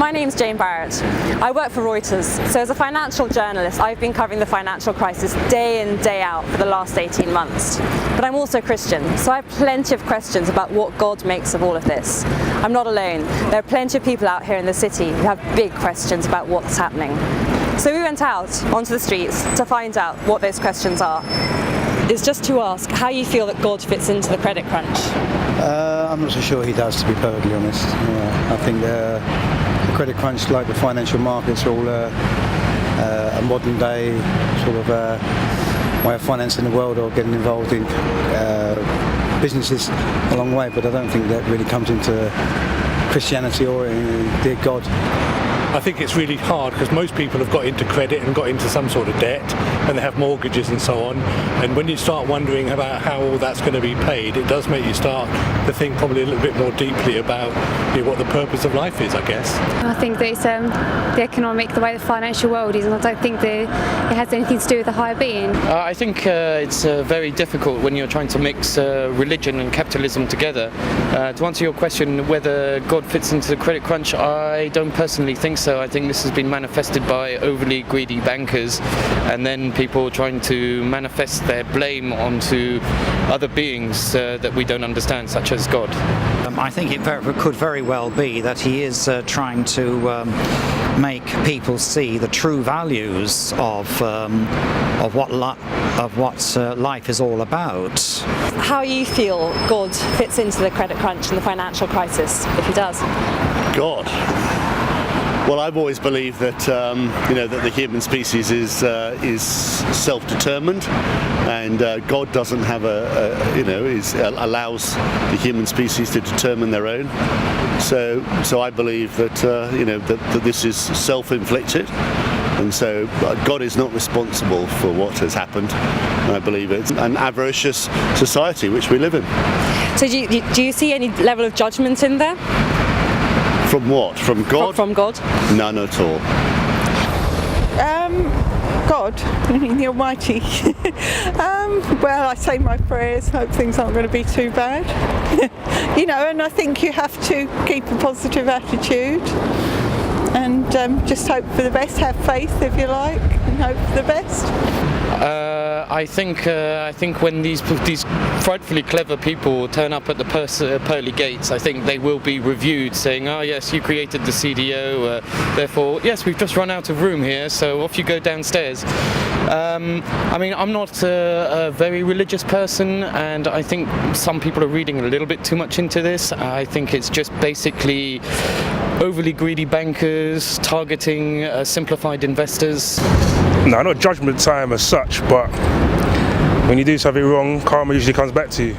My name's Jane Barrett. I work for Reuters, so as a financial journalist I've been covering the financial crisis day in, day out for the last 18 months. But I'm also Christian, so I have plenty of questions about what God makes of all of this. I'm not alone. There are plenty of people out here in the city who have big questions about what's happening. So we went out onto the streets to find out what those questions are. Is just to ask how you feel that God fits into the credit crunch. I'm not so sure he does, to be perfectly honest. I think the credit crunch, like the financial markets, are all a modern day sort of way of financing the world or getting involved in businesses a long way, but I don't think that really comes into Christianity or dear God. I think it's really hard because most people have got into credit and got into some sort of debt and they have mortgages and so on, and when you start wondering about how all that's going to be paid, it does make you start to think probably a little bit more deeply about what the purpose of life is, I guess. I think that it's the economic, the way the financial world is, and I don't think that it has anything to do with the higher being. I think it's very difficult when you're trying to mix religion and capitalism together. To answer your question whether God fits into the credit crunch, I don't personally think so. I think this has been manifested by overly greedy bankers and then people trying to manifest their blame onto other beings that we don't understand, such as God. I think it could very well be that he is trying to make people see the true values of what life is all about. How you feel God fits into the credit crunch and the financial crisis, if he does? God. Well, I've always believed that that the human species is self-determined, and God doesn't have allows the human species to determine their own. So I believe that that this is self-inflicted, and so God is not responsible for what has happened. And I believe it's an avaricious society which we live in. So do you see any level of judgment in there? From what? From God? From God? None at all. God, the Almighty. Well, I say my prayers, hope things aren't going to be too bad. And I think you have to keep a positive attitude and just hope for the best, have faith if you like, and hope for the best. I think when these frightfully clever people turn up at the pearly gates, I think they will be reviewed, saying, "Oh yes, you created the CDO, therefore yes, we've just run out of room here, so off you go downstairs." I'm not a very religious person, and I think some people are reading a little bit too much into this. I think it's just basically overly greedy bankers targeting simplified investors. No, not judgment time as such, but when you do something wrong, karma usually comes back to you.